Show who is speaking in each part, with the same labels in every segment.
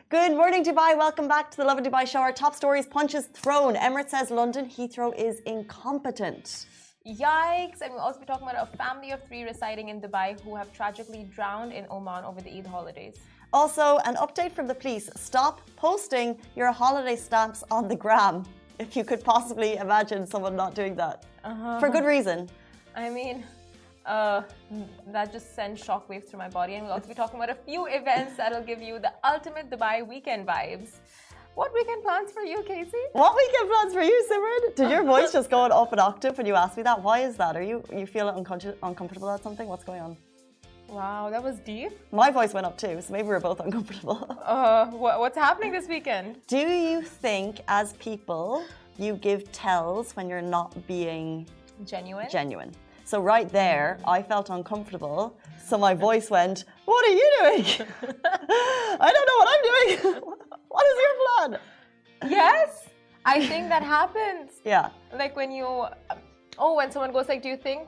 Speaker 1: Good morning, Dubai. Welcome back to the Lovin Dubai show. Our top stories: punches thrown. Emirates says London Heathrow is incompetent.
Speaker 2: Yikes! And we'll also be talking about a family of 3 residing in Dubai who have tragically drowned in Oman over the Eid holidays.
Speaker 1: Also, an update from the police. Stop posting your holiday stamps on the gram. If you could possibly imagine someone not doing that. For good reason.
Speaker 2: I mean, that just sends shockwaves through my body. And we'll also be talking about a few events that'll give you the ultimate Dubai weekend vibes. What weekend plans for you, Casey?
Speaker 1: What weekend plans for you, Simran? Did your voice just go up an octave when you asked me that? Why is that? Are you feel uncomfortable at something? What's going on?
Speaker 2: Wow, that was deep.
Speaker 1: My voice went up too, so maybe we're both uncomfortable.
Speaker 2: What's happening this weekend?
Speaker 1: Do you think, as people, you give tells when you're not being genuine? So right there, I felt uncomfortable. So my voice went, "What are you doing?" I don't know what I'm doing. What is your plan?
Speaker 2: Yes, I think that happens.
Speaker 1: Yeah.
Speaker 2: Like when you, when someone goes like, do you think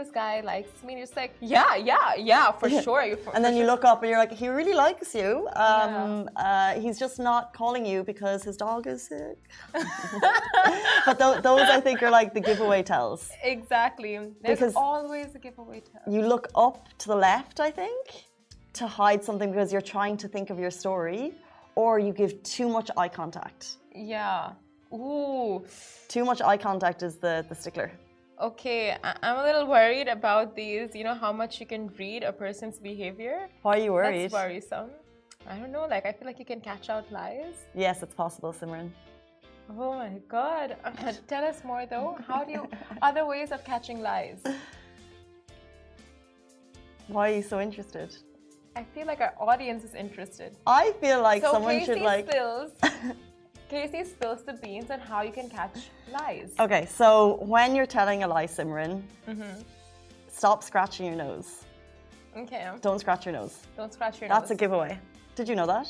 Speaker 2: this guy likes me? And you're just like, yeah, for sure.
Speaker 1: And then you look up and you're like, he really likes you. He's just not calling you because his dog is sick. But those, I think, are like the giveaway tells.
Speaker 2: Exactly. There's always a giveaway tell.
Speaker 1: You look up to the left, I think, to hide something because you're trying to think of your story, or you give too much eye contact.
Speaker 2: Yeah. Ooh.
Speaker 1: Too much eye contact is the stickler.
Speaker 2: Okay, I'm a little worried about these. You know how much you can read a person's behavior?
Speaker 1: Why are you worried?
Speaker 2: That's worrisome. I don't know, like I feel like you can catch out lies.
Speaker 1: Yes, it's possible, Simran.
Speaker 2: Oh my God. Tell us more though. Other ways of catching lies?
Speaker 1: Why are you so interested?
Speaker 2: I feel like our audience is interested.
Speaker 1: I feel like someone should like...
Speaker 2: Casey spills the beans on how you can catch lies.
Speaker 1: Okay, so when you're telling a lie, Simran, stop scratching your nose.
Speaker 2: Okay.
Speaker 1: Don't scratch your nose.
Speaker 2: Don't scratch your
Speaker 1: nose. That's a giveaway. Did you know that?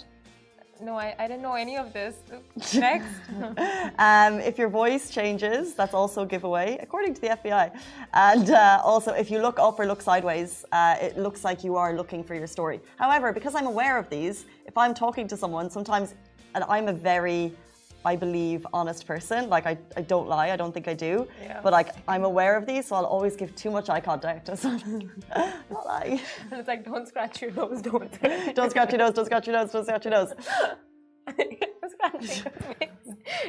Speaker 2: No, I didn't know any of this. Next.
Speaker 1: If your voice changes, that's also a giveaway, according to the FBI. And also, if you look up or look sideways, it looks like you are looking for your story. However, because I'm aware of these, if I'm talking to someone, sometimes, and I'm a very, I believe, honest person. Like, I don't lie. I don't think I do.
Speaker 2: Yeah.
Speaker 1: But, like, I'm aware of these, so I'll always give too much eye contact to someone. Not lying.
Speaker 2: And it's like, don't scratch your nose, don't.
Speaker 1: Don't scratch your nose, don't scratch your nose, don't scratch your nose.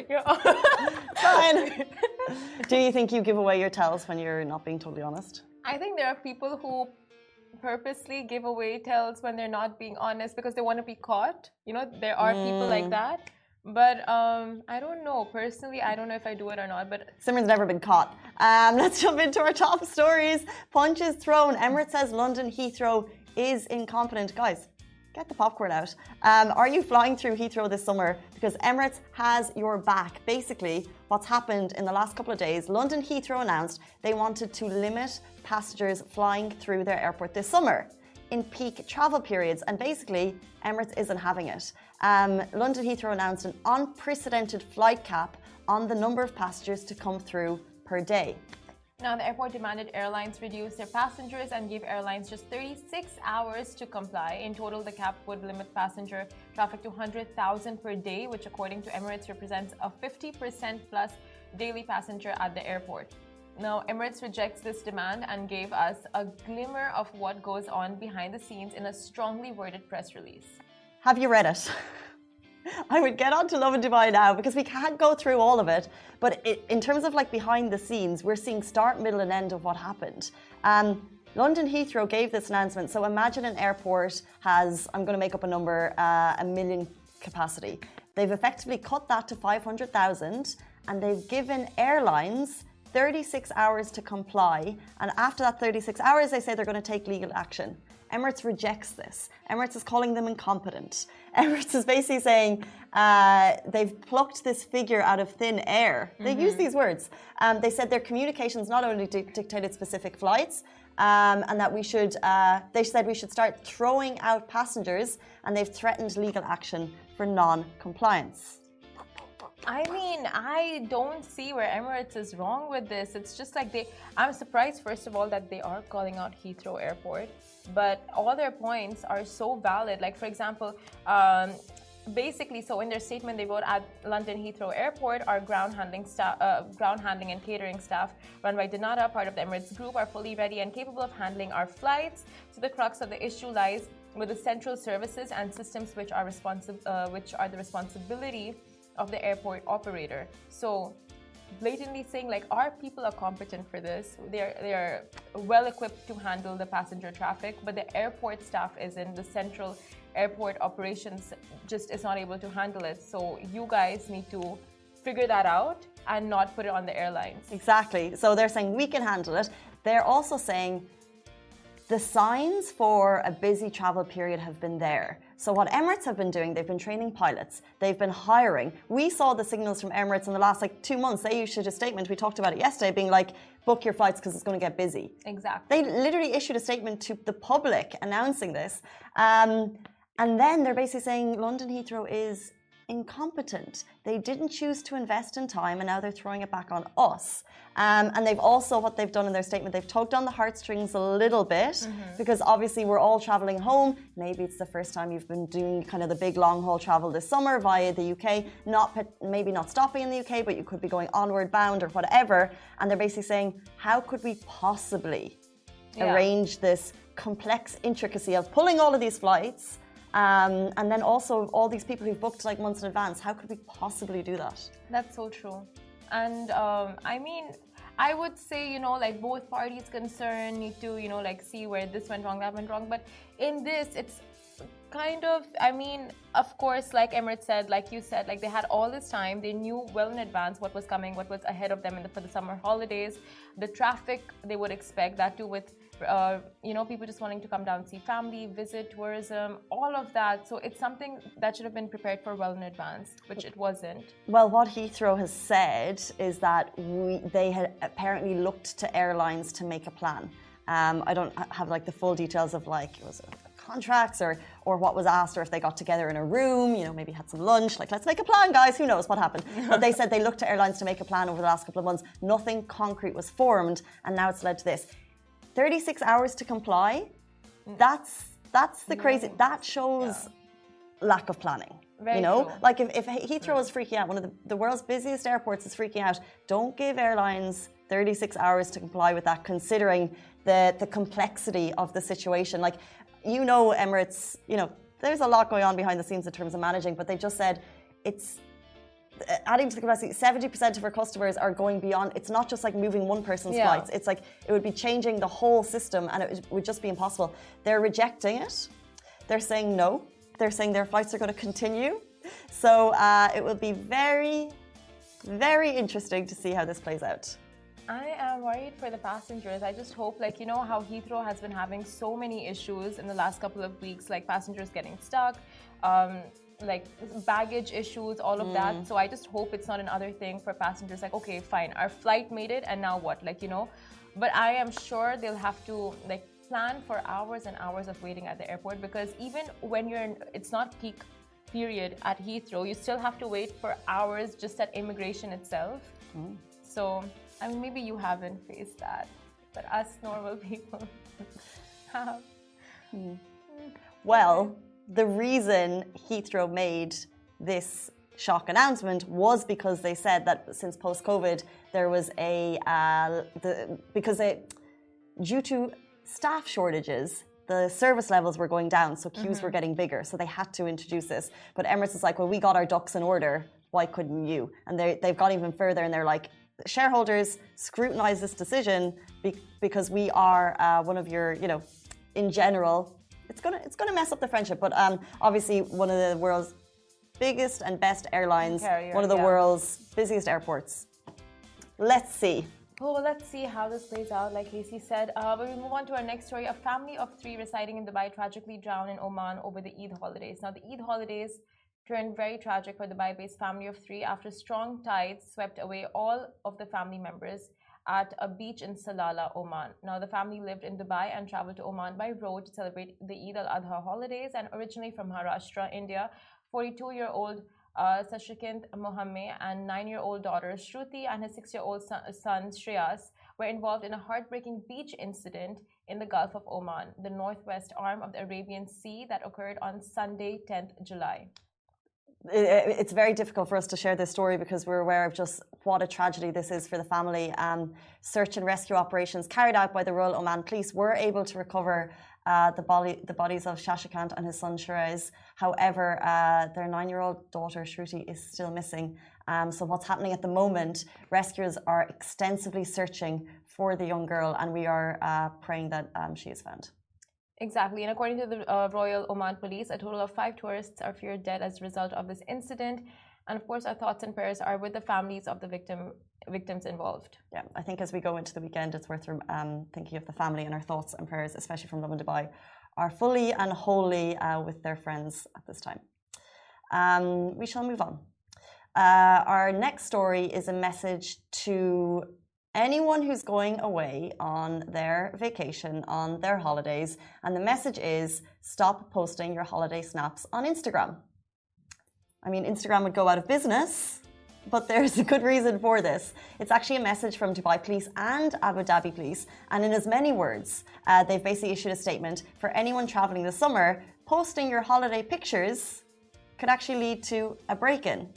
Speaker 2: You're
Speaker 1: fine. Do you think you give away your tells when you're not being totally honest?
Speaker 2: I think there are people who purposely give away tells when they're not being honest because they want to be caught. You know, there are people like that. But I don't know. Personally, I don't know if I do it or not. But
Speaker 1: Simran's never been caught. Let's jump into our top stories. Punches thrown. Emirates says London Heathrow is incompetent. Guys, get the popcorn out. Are you flying through Heathrow this summer? Because Emirates has your back. Basically, what's happened in the last couple of days, London Heathrow announced they wanted to limit passengers flying through their airport this summer in peak travel periods, and basically Emirates isn't having it. London Heathrow announced an unprecedented flight cap on the number of passengers to come through per day.
Speaker 2: Now, the airport demanded airlines reduce their passengers and give airlines just 36 hours to comply. In total, the cap would limit passenger traffic to 100,000 per day, which according to Emirates represents a 50% plus daily passenger at the airport. Now, Emirates rejects this demand and gave us a glimmer of what goes on behind the scenes in a strongly worded press release.
Speaker 1: Have you read it? I would get on to Lovin Dubai now because we can't go through all of it. But in terms of like behind the scenes, we're seeing start, middle and end of what happened. London Heathrow gave this announcement. So imagine an airport has, I'm going to make up a number, 1 million capacity. They've effectively cut that to 500,000 and they've given airlines 36 hours to comply, and after that 36 hours, they say they're going to take legal action. Emirates rejects this. Emirates is calling them incompetent. Emirates is basically saying they've plucked this figure out of thin air. They use these words. They said their communications not only dictated specific flights, and that they said we should start throwing out passengers, and they've threatened legal action for non-compliance.
Speaker 2: I mean, I don't see where Emirates is wrong with this. It's just like I'm surprised, first of all, that they are calling out Heathrow Airport. But all their points are so valid. Like, for example, basically, so in their statement, they wrote at London Heathrow Airport, our ground handling and catering staff, run by Donata, part of the Emirates Group, are fully ready and capable of handling our flights. So the crux of the issue lies with the central services and systems which are the responsibility of the airport operator. So blatantly saying like our people are competent for this, they're well equipped to handle the passenger traffic, but the airport staff isn't. The central airport operations just is not able to handle it. So you guys need to figure that out and not put it on the airlines.
Speaker 1: Exactly. So they're saying we can handle it. They're also saying the signs for a busy travel period have been there. So what Emirates have been doing, they've been training pilots, they've been hiring. We saw the signals from Emirates in the last 2 months. They issued a statement, we talked about it yesterday, being like, book your flights because it's going to get busy.
Speaker 2: Exactly.
Speaker 1: They literally issued a statement to the public announcing this. And then they're basically saying London Heathrow is incompetent. They didn't choose to invest in time and now they're throwing it back on us. And they've also, what they've done in their statement, they've tugged on the heartstrings a little bit because obviously we're all traveling home. Maybe it's the first time you've been doing kind of the big long haul travel this summer via the UK, maybe not stopping in the UK, but you could be going onward bound or whatever. And they're basically saying, how could we possibly arrange this complex intricacy of pulling all of these flights? And then also all these people who've booked months in advance, how could we possibly do that?
Speaker 2: That's so true. And I mean, I would say, both parties concerned need to, see where this went wrong, that went wrong. But in this, it's kind of, of course, like Emirates said, like you said, they had all this time. They knew well in advance what was coming, what was ahead of them for the summer holidays. The traffic they would expect, that too with people just wanting to come down, see family, visit, tourism, all of that. So it's something that should have been prepared for well in advance, which it wasn't. Well,
Speaker 1: what Heathrow has said is that they had apparently looked to airlines to make a plan. I don't have the full details of was it contracts or what was asked, or if they got together in a room, maybe had some lunch, let's make a plan, guys, who knows what happened. But they said they looked to airlines to make a plan over the last couple of months. Nothing concrete was formed, and now it's led to this. 36 hours to comply, that's the crazy, that shows lack of planning.
Speaker 2: Very true.
Speaker 1: If Heathrow is freaking out, one of the world's busiest airports is freaking out, don't give airlines 36 hours to comply with that, considering the complexity of the situation. Emirates, there's a lot going on behind the scenes in terms of managing, but they just said it's adding to the capacity. 70% of our customers are going beyond. It's not just moving one person's flights. It's it would be changing the whole system, and it would just be impossible. They're rejecting it. They're saying no. They're saying their flights are going to continue. So it will be very, very interesting to see how this plays out.
Speaker 2: I am worried for the passengers. I just hope, how Heathrow has been having so many issues in the last couple of weeks, passengers getting stuck, baggage issues, all of that. So I just hope it's not another thing for passengers. Okay, fine, our flight made it, and now what? But I am sure they'll have to plan for hours and hours of waiting at the airport, because even when it's not peak period at Heathrow, you still have to wait for hours just at immigration itself. So maybe you haven't faced that, but us normal people have.
Speaker 1: Well, the reason Heathrow made this shock announcement was because they said that since post-COVID, there was due to staff shortages, the service levels were going down, so queues were getting bigger, so they had to introduce this. But Emirates is well, we got our ducks in order, why couldn't you? And they've gone even further, and they're shareholders, scrutinize this decision because we are one of your, in general, it's gonna mess up the friendship. But obviously one of the world's biggest and best airlines, one of the world's busiest airports. Let's see.
Speaker 2: Well, let's see how this plays out, like Casey said. But we move on to our next story. A family of 3 residing in Dubai tragically drowned in Oman over the Eid holidays. Now, the Eid holidays turned very tragic for the Dubai-based family of 3 after strong tides swept away all of the family members at a beach in Salalah, Oman. Now, the family lived in Dubai and traveled to Oman by road to celebrate the Eid al-Adha holidays, and originally from Maharashtra, India. 42-year-old Sashikant Mohammed and 9-year-old daughter Shruti and his 6-year-old son Shreyas were involved in a heartbreaking beach incident in the Gulf of Oman, the northwest arm of the Arabian Sea, that occurred on Sunday, 10th July.
Speaker 1: It's very difficult for us to share this story because we're aware of just what a tragedy this is for the family. Search and rescue operations carried out by the Royal Oman Police were able to recover the bodies of Shashikant and his son Shiraz. However, their 9-year-old daughter Shruti is still missing. So what's happening at the moment, rescuers are extensively searching for the young girl, and we are praying that she is found.
Speaker 2: Exactly, and according to the Royal Oman Police, a total of 5 tourists are feared dead as a result of this incident. And of course, our thoughts and prayers are with the families of the victims involved. Yeah,
Speaker 1: I think as we go into the weekend, it's worth thinking of the family, and our thoughts and prayers, especially from Lovin Dubai, are fully and wholly with their friends at this time. We shall move on. Our next story is a message to anyone who's going away on their vacation, on their holidays, and the message is stop posting your holiday snaps on Instagram. I mean, Instagram would go out of business, but there's a good reason for this. It's actually a message from Dubai Police and Abu Dhabi Police, and in as many words, they've basically issued a statement for anyone traveling this summer. Posting your holiday pictures could actually lead to a break-in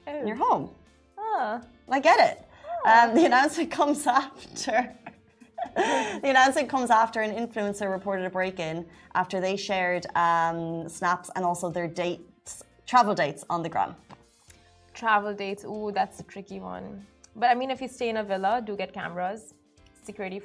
Speaker 1: in your home. I get it. The announcement comes after an influencer reported a break-in after they shared snaps and also their travel dates on the gram.
Speaker 2: Travel dates, ooh, that's a tricky one. But I mean, if you stay in a villa, do get cameras, security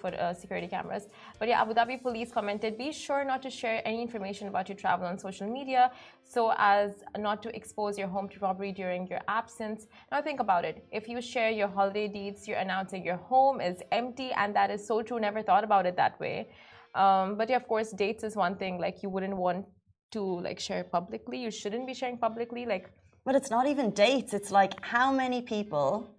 Speaker 2: cameras. But yeah, Abu Dhabi Police commented, be sure not to share any information about your travel on social media so as not to expose your home to robbery during your absence. Now think about it. If you share your holiday deeds, you're announcing your home is empty, and that is so true. Never thought about it that way. But yeah, of course, dates is one thing. Like, you wouldn't want to like share publicly. You shouldn't be sharing publicly.
Speaker 1: But it's not even dates. It's like, how many people,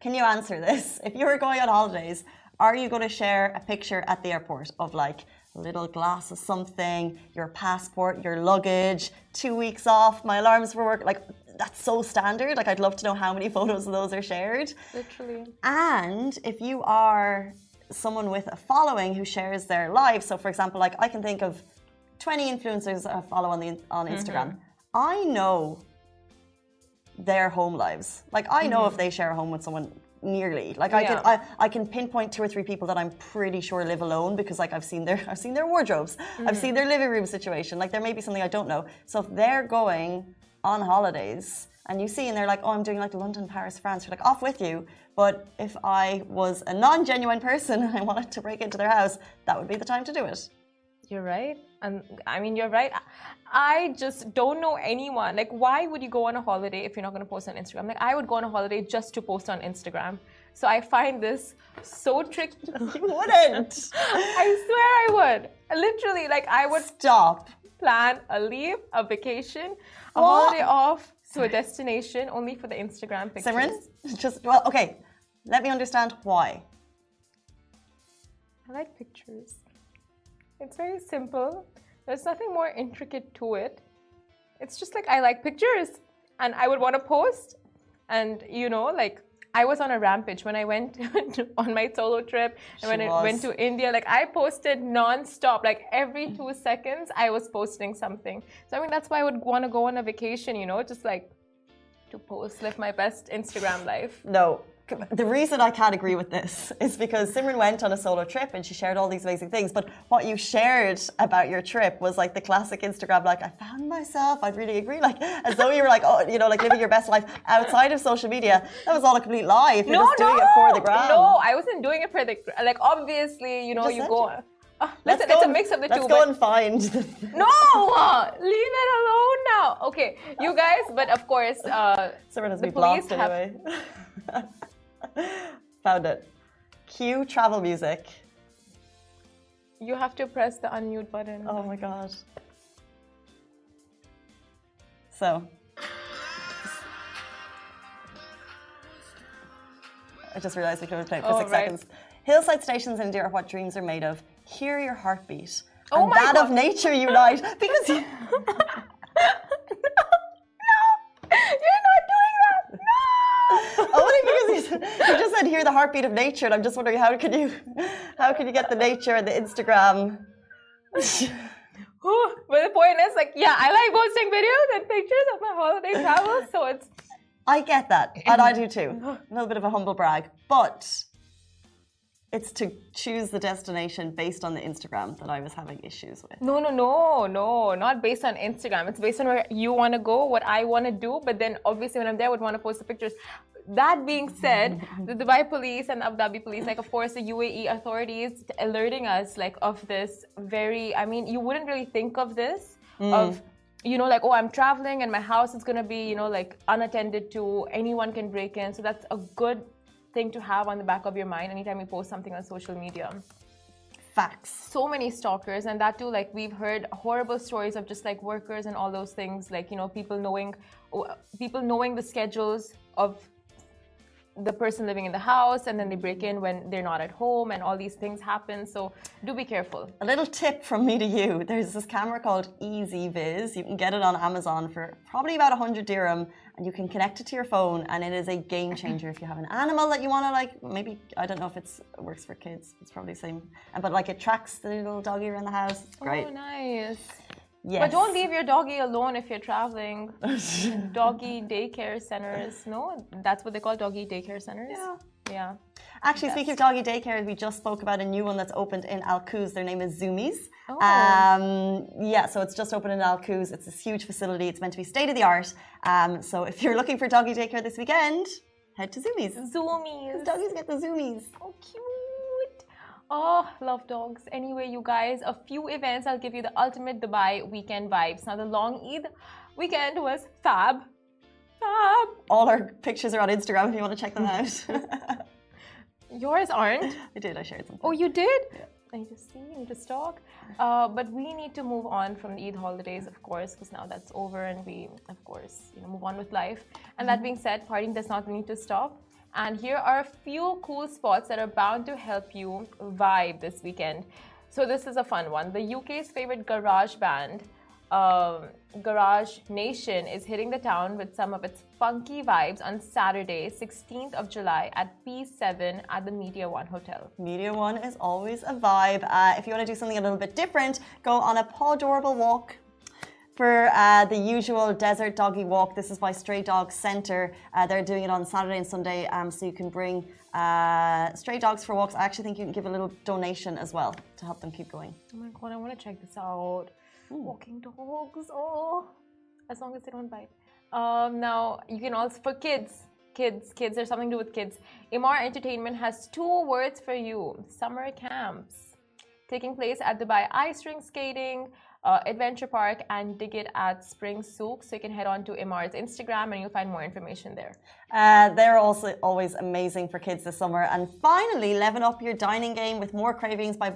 Speaker 1: can you answer this? If you were going on holidays, are you going to share a picture at the airport of like a little glass of something, your passport, your luggage, 2 weeks off, my alarms for work? Like, that's so standard. Like, I'd love to know how many photos of those are shared.
Speaker 2: Literally.
Speaker 1: And if you are someone with a following who shares their life, so for example, like I can think of 20 influencers I follow on Instagram. I know their home lives. Like, I know if they share a home with someone nearly. Like, I can pinpoint 2 or 3 people that I'm pretty sure live alone because like I've seen their wardrobes. I've seen their living room situation. Like, there may be something I don't know. So if they're going on holidays and you see and they're like, oh, I'm doing like London, Paris, France, you're like, off with you. But if I was a non-genuine person and I wanted to break into their house, that would be the time to do it.
Speaker 2: You're right. And I mean, you're right. I just don't know anyone. Like, why would you go on a holiday if you're not going to post on Instagram? Like, I would go on a holiday just to post on Instagram. So I find this so tricky.
Speaker 1: You wouldn't.
Speaker 2: I swear I would. Literally, like, I would plan a leave, a vacation, a holiday off to a destination only for the Instagram pictures.
Speaker 1: Simran, okay. Let me understand why.
Speaker 2: I like pictures. It's very simple. There's nothing more intricate to it. It's just like, I like pictures and I would want to post. And you know, like, I was on a rampage when I went on my solo trip and when I went to India. Like, I posted non-stop. Like, every 2 seconds I was posting something. So I mean, that's why I would want to go on a vacation, you know, just like to post, live my best Instagram life.
Speaker 1: No. The reason I can't agree with this is because Simran went on a solo trip and she shared all these amazing things. But what you shared about your trip was like the classic Instagram, like, I found myself. I'd really agree. Like, as though you were like, oh, you know, like living your best life outside of social media. That was all a complete lie. If you're just doing it for the gram.
Speaker 2: No, I wasn't doing it for the, like, obviously, you know, you go. Listen, it's a mix of the two.
Speaker 1: Let's go and find.
Speaker 2: No, leave it alone now. Okay, you guys, but of course,
Speaker 1: Simran has been blocked anyway. Found it. Cue travel music.
Speaker 2: You have to press the unmute button.
Speaker 1: Oh my god. So, I just realized we could have played for 6 seconds. Hillside stations in India are what dreams are made of. Hear your heartbeat. And that of nature unite. Because you... Only because you just said hear the heartbeat of nature, and I'm just wondering how can you get the nature and the Instagram?
Speaker 2: But the point is, like, yeah, I like posting videos and pictures of my holiday travel, so it's...
Speaker 1: I get that, and I do too. A little bit of a humble brag, but it's to choose the destination based on the Instagram that I was having issues with.
Speaker 2: No, not based on Instagram. It's based on where you want to go, what I want to do, but then obviously when I'm there, I would want to post the pictures. That being said, the Dubai police and Abu Dhabi police, like, of course, the UAE authorities alerting us, like, of this very, I mean, you wouldn't really think of this, of, you know, like, oh, I'm traveling and my house is going to be, you know, like, unattended to, anyone can break in. So that's a good thing to have on the back of your mind anytime you post something on social media.
Speaker 1: Facts.
Speaker 2: So many stalkers, and that too, like, we've heard horrible stories of just like workers and all those things, like, you know, people knowing the schedules of the person living in the house, and then they break in when they're not at home, and all these things happen. So do be careful.
Speaker 1: A little tip from me to you. There's this camera called Easy Viz. You can get it on Amazon for probably about 100 dirham, and you can connect it to your phone, and it is a game changer if you have an animal that you want to, like, maybe, I don't know if it works for kids. It's probably the same. But, like, it tracks the little doggy around the house. It's great.
Speaker 2: Oh, nice.
Speaker 1: Yes.
Speaker 2: But don't leave your doggy alone if you're traveling. Doggy daycare centers. No, that's what they call doggy daycare centers. Yeah.
Speaker 1: Actually, speaking of doggy daycare, we just spoke about a new one that's opened in Al Quoz. Their name is Zoomies. Yeah, so it's just opened in Al Quoz. It's this huge facility. It's meant to be state of the art. So if you're looking for doggy daycare this weekend, head to Zoomies.
Speaker 2: Zoomies.
Speaker 1: Doggies get the Zoomies.
Speaker 2: Oh, cute. Oh, love dogs. Anyway, you guys, a few events. I'll give you the ultimate Dubai weekend vibes. Now, the long Eid weekend was fab.
Speaker 1: All our pictures are on Instagram if you want to check them out.
Speaker 2: Yours aren't.
Speaker 1: I did, I shared some.
Speaker 2: Oh, you did?
Speaker 1: Yeah.
Speaker 2: I need to see, I need to stalk. But we need to move on from the Eid holidays, of course, because now that's over and we, of course, you know, move on with life. And that being said, partying does not need to stop. And here are a few cool spots that are bound to help you vibe this weekend. So this is a fun one. The UK's favorite garage band, Garage Nation, is hitting the town with some of its funky vibes on Saturday, 16th of July at P7 at the Media One Hotel.
Speaker 1: Media One is always a vibe. If you want to do something a little bit different, go on a paw-adorable walk for the usual desert doggy walk. This is by Stray Dog Centre. They're doing it on Saturday and Sunday, so you can bring stray dogs for walks. I actually think you can give a little donation as well to help them keep going.
Speaker 2: Oh my God, I want to check this out. Walking dogs, oh, as long as they don't bite. Now, you can also, for kids, there's something to do with kids. Imar Entertainment has 2 words for you: summer camps, taking place at Dubai Ice Rink Skating, Adventure Park, and Dig It at Spring Souk. So you can head on to Imar's Instagram and you'll find more information there.
Speaker 1: They're also always amazing for kids this summer. And finally, level up your dining game with more cravings by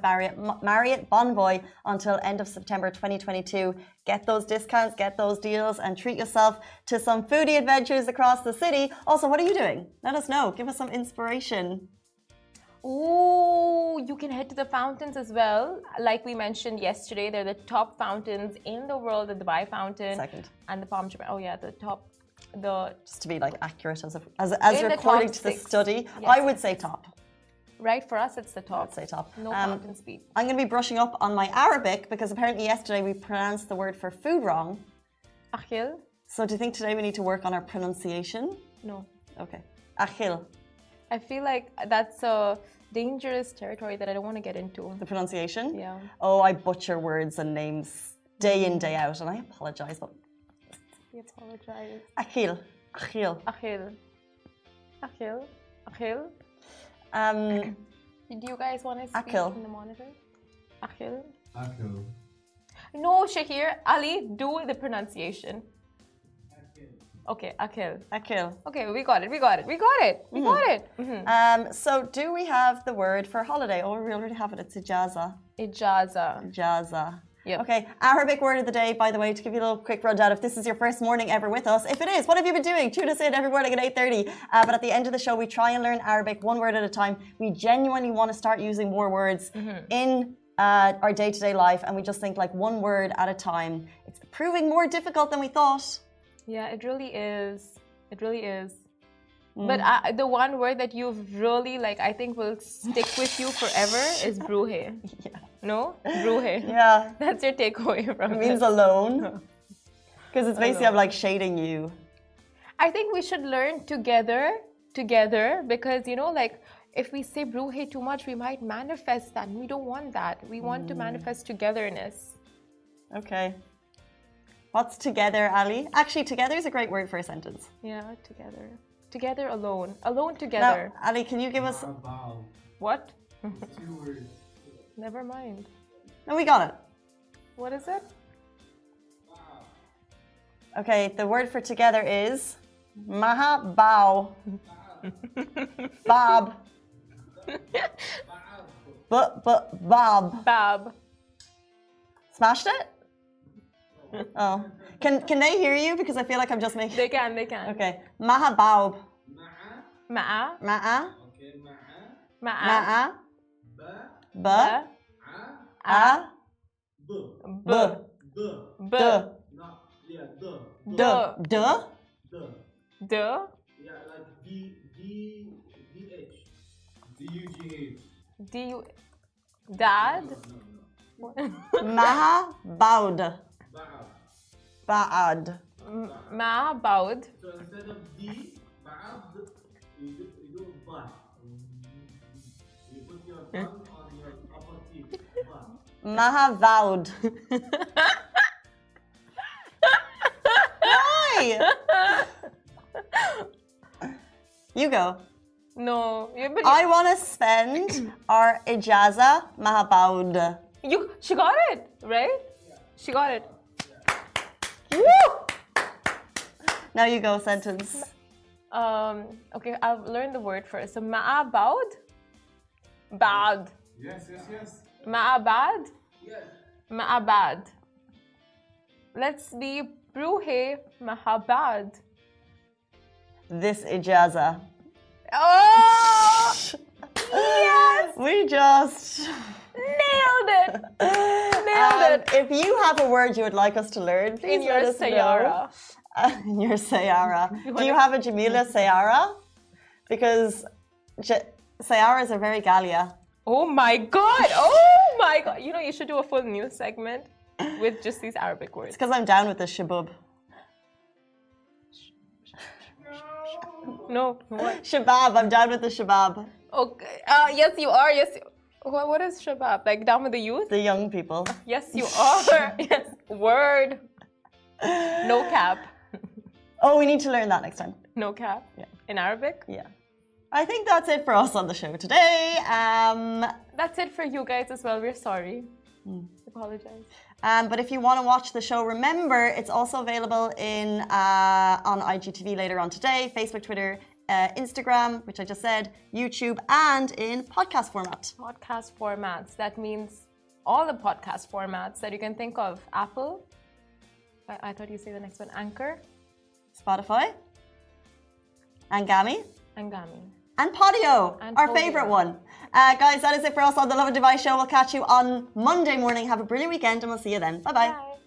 Speaker 1: Marriott Bonvoy until end of September 2022. Get those discounts, get those deals, and treat yourself to some foodie adventures across the city. Also, what are you doing? Let us know. Give us some inspiration.
Speaker 2: Ooh, you can head to the fountains as well. Like we mentioned yesterday, they're the top fountains in the world, the Dubai fountain.
Speaker 1: Second.
Speaker 2: And the Palm Jumeirah. Oh yeah, the top.
Speaker 1: Just to be like accurate as according to the study, yes. I would say top.
Speaker 2: Right, for us it's the top.
Speaker 1: I would say top.
Speaker 2: No fountain speed.
Speaker 1: I'm going to be brushing up on my Arabic because apparently yesterday we pronounced the word for food wrong.
Speaker 2: Akhil.
Speaker 1: So do you think today we need to work on our pronunciation?
Speaker 2: No.
Speaker 1: Okay. Akhil.
Speaker 2: I feel like that's a dangerous territory that I don't want to get into.
Speaker 1: The pronunciation?
Speaker 2: Yeah.
Speaker 1: Oh, I butcher words and names day in, day out, and I apologize. But
Speaker 2: you apologize.
Speaker 1: Akhil.
Speaker 2: Do you guys want to speak
Speaker 1: Akhil.
Speaker 2: in the monitor? Akhil. No, Shahir. Ali, do the pronunciation. Okay, Akhil. Okay, we got it.
Speaker 1: So do we have the word for holiday? Oh, we already have it. It's ijaza. Ijaza.
Speaker 2: Yep.
Speaker 1: Okay, Arabic word of the day, by the way, to give you a little quick rundown. If this is your first morning ever with us, if it is, what have you been doing? Tune us in every morning at 8:30. But at the end of the show, we try and learn Arabic 1 word at a time. We genuinely want to start using more words in our day-to-day life, and we just think like 1 word at a time. It's proving more difficult than we thought.
Speaker 2: Yeah, it really is. But the one word that you've really like, I think will stick with you forever is bruhe.
Speaker 1: Yeah.
Speaker 2: No? Bruhe.
Speaker 1: Yeah.
Speaker 2: That's your takeaway from
Speaker 1: It means
Speaker 2: this.
Speaker 1: alone. Because it's basically I'm
Speaker 2: Alone.
Speaker 1: like shading you.
Speaker 2: I think we should learn together, because you know, like if we say bruhe too much, we might manifest that. We don't want that. We want to manifest togetherness.
Speaker 1: Okay. What's together, Ali? Actually, together is a great word for a sentence.
Speaker 2: Yeah, together. Together alone. Alone together.
Speaker 1: Now, Ali, can you give us...
Speaker 2: What?
Speaker 3: It's 2 words.
Speaker 2: Never mind.
Speaker 1: No, we got it.
Speaker 2: What is it?
Speaker 1: Okay, the word for together is... Maha bao. Bob. Bob.
Speaker 2: Bab.
Speaker 1: Smashed it? Oh. Can they hear you? Because I feel like I'm just making...
Speaker 2: They can.
Speaker 1: Okay. Maha baub.
Speaker 2: Ma'a.
Speaker 1: Ma'a.
Speaker 3: Okay,
Speaker 2: Ma'a.
Speaker 1: Ma'a.
Speaker 3: ba,
Speaker 1: Ba. A.
Speaker 3: b,
Speaker 1: B.
Speaker 3: d,
Speaker 2: B.
Speaker 3: no, yeah, d,
Speaker 1: D. D.
Speaker 3: d,
Speaker 2: D.
Speaker 3: yeah, like d, h, d-u-g-h.
Speaker 2: D. Dad.
Speaker 1: Maha baud.
Speaker 3: Ba'ab.
Speaker 1: Ba'ad.
Speaker 2: Ma baud.
Speaker 3: So instead of d, ba'ab, you do ba. You put your tongue on your upper teeth. Ba.
Speaker 1: Maha vowed. Why? You go.
Speaker 2: No.
Speaker 1: I want to spend our ijaza maha baud.
Speaker 2: She got it, right? She got it.
Speaker 1: Woo! Now you go, sentence.
Speaker 2: Okay, I'll learn the word first. So ma'a baud. Bad.
Speaker 3: Yes.
Speaker 2: Ma'a bad.
Speaker 3: Yes.
Speaker 2: Ma'a bad. Let's be bruhe mahabad.
Speaker 1: This ijaza.
Speaker 2: Oh! Yes!
Speaker 1: We just...
Speaker 2: Nailed it! Nailed it!
Speaker 1: If you have a word you would like us to learn, please
Speaker 2: In your
Speaker 1: let us
Speaker 2: sayara.
Speaker 1: know. In your sayara. Do you have a Jamila sayara? Because sayaras are very Galia.
Speaker 2: Oh my god! Oh my god! You know, you should do a full news segment with just these Arabic words.
Speaker 1: It's because I'm down with the shabub.
Speaker 2: No, what?
Speaker 1: Shabab, I'm down with the shabab.
Speaker 2: Okay. Yes, you are. Yes. What is shabab? Like down with the youth?
Speaker 1: The young people.
Speaker 2: Yes, you are. Yes. Word. No cap.
Speaker 1: Oh, we need to learn that next time.
Speaker 2: No cap.
Speaker 1: Yeah.
Speaker 2: In Arabic.
Speaker 1: Yeah. I think that's it for us on the show today.
Speaker 2: That's it for you guys as well. We're sorry. Apologize.
Speaker 1: But if you want to watch the show, remember it's also available on IGTV later on today, Facebook, Twitter, Instagram, which I just said, YouTube, and in podcast format.
Speaker 2: Podcast formats. That means all the podcast formats that you can think of. Apple. I thought you say the next one. Anchor.
Speaker 1: Spotify. Angami.
Speaker 2: Angami.
Speaker 1: And Podio,
Speaker 2: And
Speaker 1: our
Speaker 2: Podio.
Speaker 1: favorite one. Guys, that is it for us on the Lovin Dubai show. We'll catch you on Monday morning. Have a brilliant weekend and we'll see you then. Bye-bye.
Speaker 2: Bye.